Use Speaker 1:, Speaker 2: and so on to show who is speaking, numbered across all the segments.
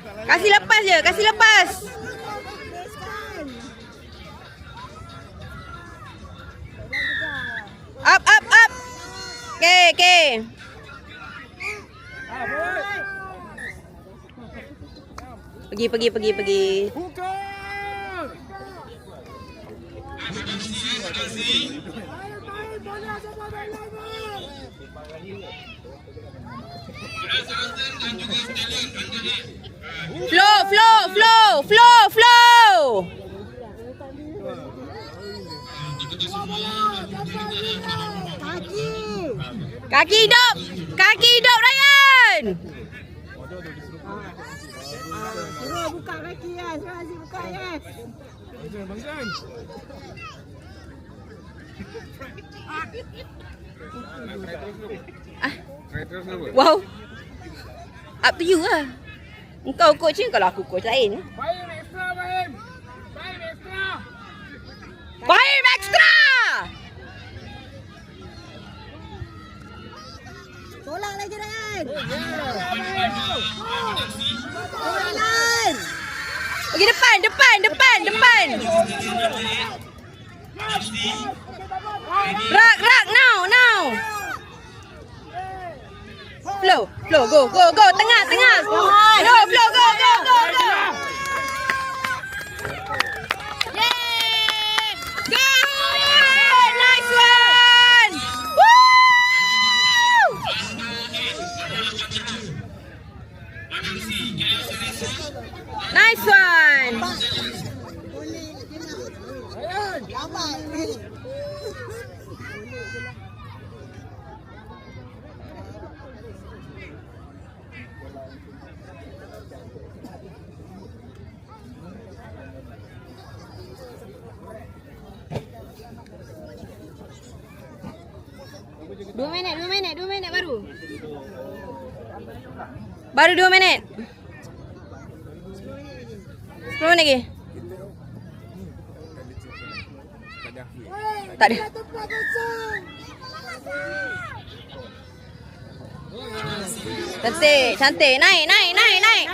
Speaker 1: Kasih lepas je, kasih lepas. Up, up, up. Okay, okay. Pergi, pergi, pergi, pergi. Flow, flow, flow, flow, flow. Kaki hidup. Kaki hidup, Ryan.
Speaker 2: Suruh buka kaki ya. Suruh Aziz buka ya.
Speaker 1: Wow. Up to you lah. Engkau coach ni, kalau aku coach lain.
Speaker 3: Fahim extra, Fahim. Fahim extra.
Speaker 1: Fahim extra.
Speaker 2: Tolak lagi Ryan.
Speaker 1: Ryan. Pergi depan, depan, depan, depan. Rak, rak, now, now. Flow, flow, go, go, go. Tengah, tengah. Flow, flow, go, go, go, go. Yay! Good! Nice one! Woo! Nice one! Dua minit baru. Baru 2 minit. 10 minit lagi. Tak ada. Cantik, cantik. Naik, naik, naik, naik.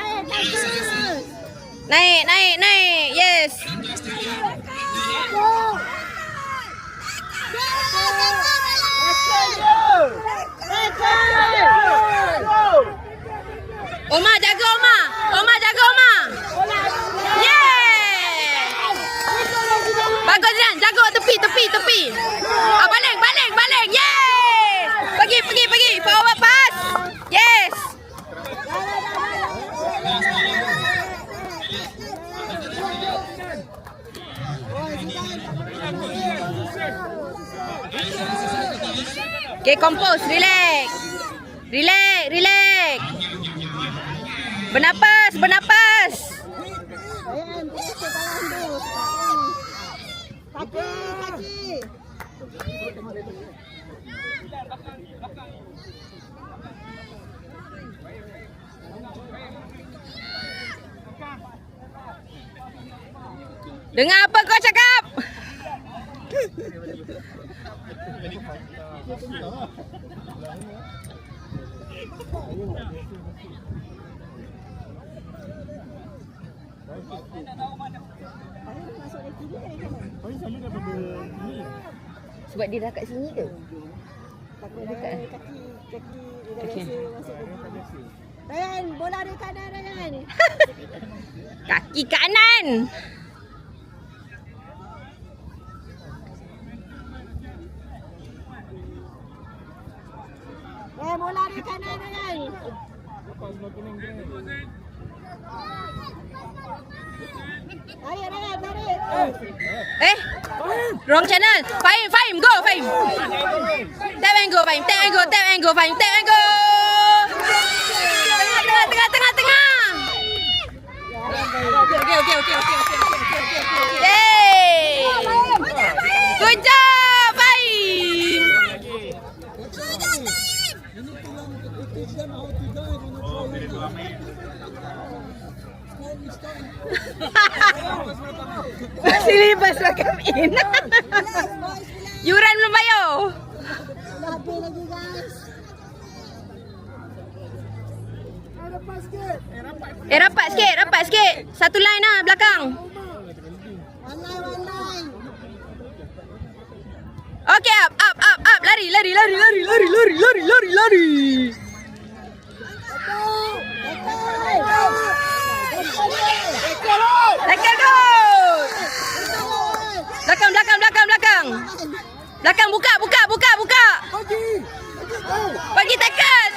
Speaker 1: Naik, naik, naik. Yes. Oma jaga Oma. Oma jaga Oma. Yeah. Bagus Jiran, jaga tepi, tepi, tepi. Balik, balik, balik. Yeah. Pergi, pergi, pergi. Forward pass. Yes. Okay, compose, relax. Relax, relax. Bernapas, bernapas.
Speaker 2: Kaki, kaki.
Speaker 1: Dengar apa kau cakap? Sebab dia dah kat sini ke?
Speaker 2: Takut dekat kaki, kaki dia dah
Speaker 1: Okey.
Speaker 2: biasa masuk kaki. Ryan, bola di kanan Ryan.
Speaker 1: Kaki kanan.
Speaker 2: Bola di kanan Ryan. Ayo Ryan, tarik.
Speaker 1: Wrong channel. Fahim, Fahim, go, Fahim. Tap and go, Fahim. Tap and go, tap and go, Fahim. Tap and go. Tengah, tengah, tengah, tengah, tengah. Okay, okay, okay, okay, okay. Yay. Good job, Fahim. Masih libas rakam in. Yuran belum bayar.
Speaker 2: Dah habis lagi guys.
Speaker 1: Rapat sikit. Satu line lah belakang.
Speaker 2: One line.
Speaker 1: Okay, up. Lari. Tackle go. Belakang. Belakang buka. Bagi tackle.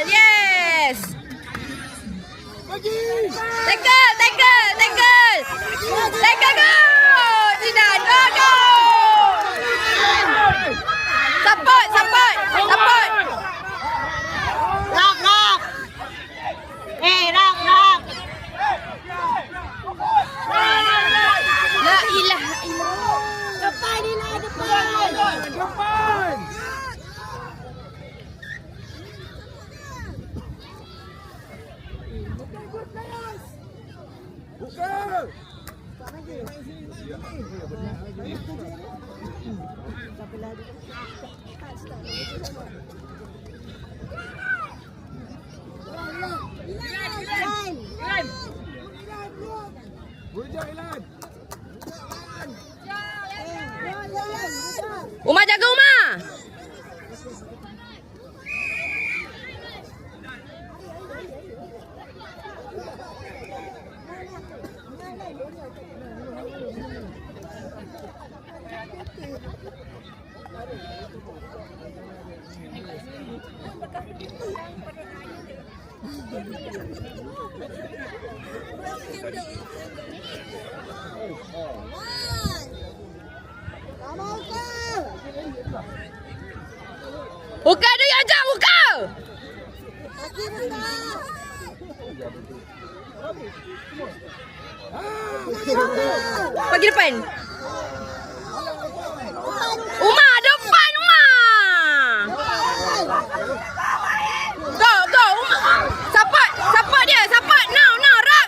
Speaker 1: Yes. Tackle go. Zidane go. Support.
Speaker 2: Rak. Rak.
Speaker 1: La ilaha illallah.
Speaker 2: Depan.
Speaker 1: Umar jaga Umar. Buka dia ajak buka. Bagi depan. Umar depan Umar. Go Umar. Support dia. Now. Rak.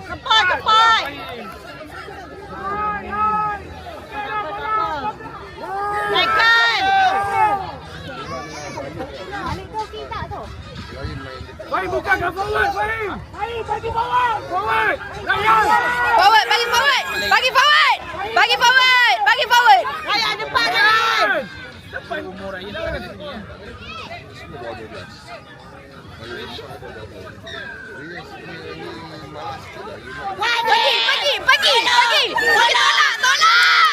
Speaker 2: Cepat. Naikkan.
Speaker 3: Fahim buka ke forward, Fahim. Fahim bagi forward. Layan.
Speaker 1: Forward, bagi forward.
Speaker 2: Raya depan, Ryan.
Speaker 3: Depan umur Ryan kan ada sini ya.
Speaker 1: Pergi. Tolak.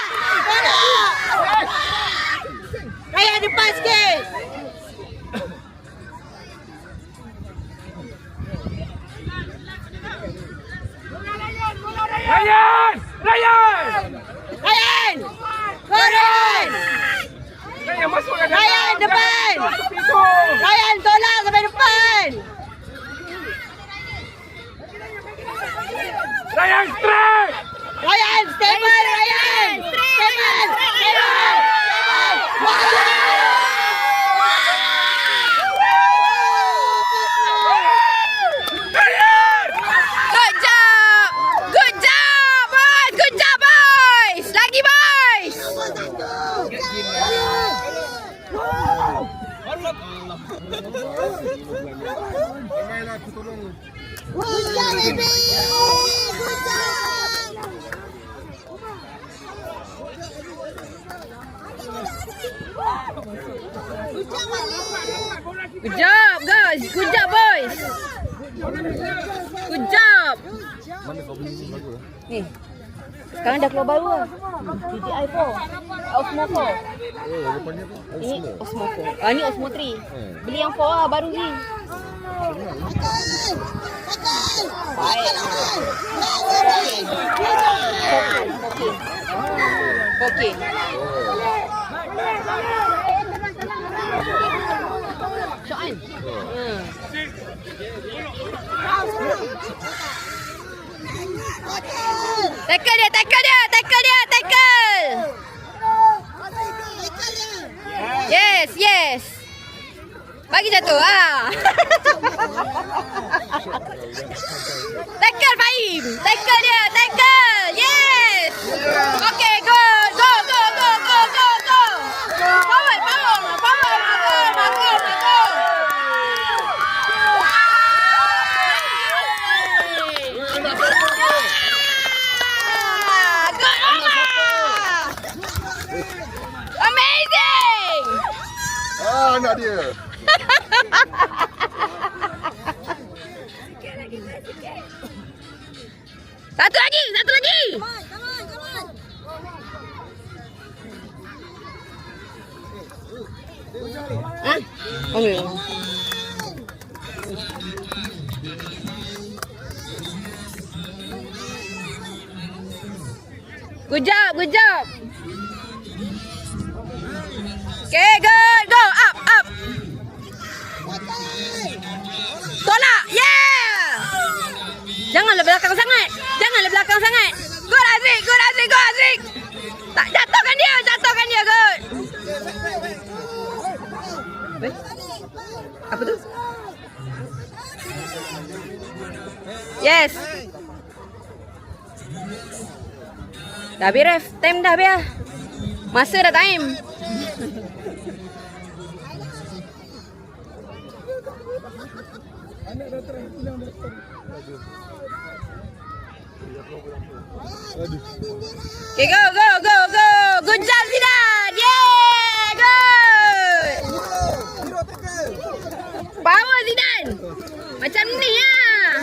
Speaker 2: Raya depan sikit.
Speaker 3: Ryan. Ryan masuk ke dalam.
Speaker 2: Ryan depan.
Speaker 3: Pintu.
Speaker 2: Ryan tolak sampai depan.
Speaker 3: Ryan straight.
Speaker 2: Ryan stable.
Speaker 1: Good job boys. Lagi boys.
Speaker 2: Good job, baby. Good job.
Speaker 1: Good job guys. Good job boys. Good job. Ni. Sekarang dah keluar baru lah. GTI 4. Osmo 4. Ini Osmo 4. Ni Osmo 3. Beli yang 4 lah baru ni. Okey. Soal. Tackle dia. Yes. Bagi jatuh ah. Tackle Fahim. Tackle dia. Yes.
Speaker 4: pula dia.
Speaker 1: Satu lagi, satu lagi. Hah? Okay. Good job, good job. Okay, good. Go, up, up. Tolak, yeah. Janganlah belakang sangat. Janganlah belakang sangat. Good, Aziz, good, Aziz, go, Aziz. Tak, jatuhkan dia, good. Apa tu? Yes. Dah habis ref. Time dah habis. Masa dah time. Okay, go. Good job, Zidane. Yeah, good. Power, Zidane. Macam ni lah.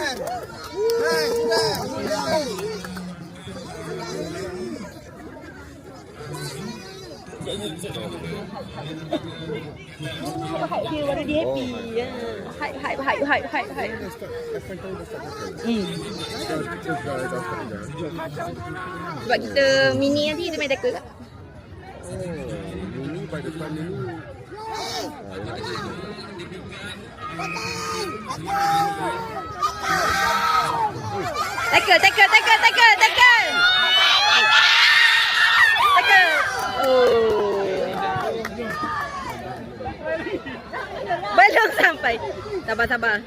Speaker 1: Dia baru dia happy. Hype. Sebab kita mini nanti kita main tackle tak?
Speaker 4: Mini by the time mini.
Speaker 1: Tackle. Oh. Belum sampai. Sabar. Tackle.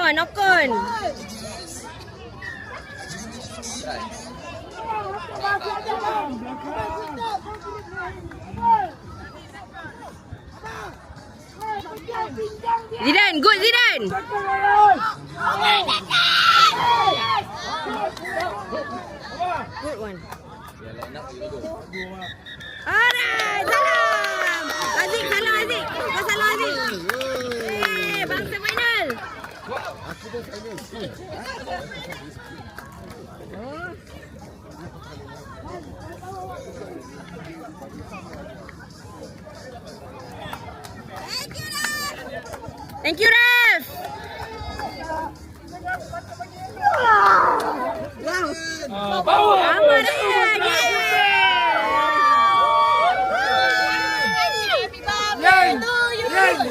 Speaker 1: Knock on. Zidane, good Zidane. Good one. Alright, salam. Aziz, salam Aziz. Salam Aziz. Bangsa final. Thank you, Ref. Wow.
Speaker 3: Power.
Speaker 1: Aman dah.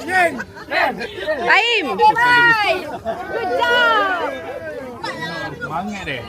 Speaker 3: Yen.
Speaker 1: Baim. Good job.
Speaker 3: Semangat dia.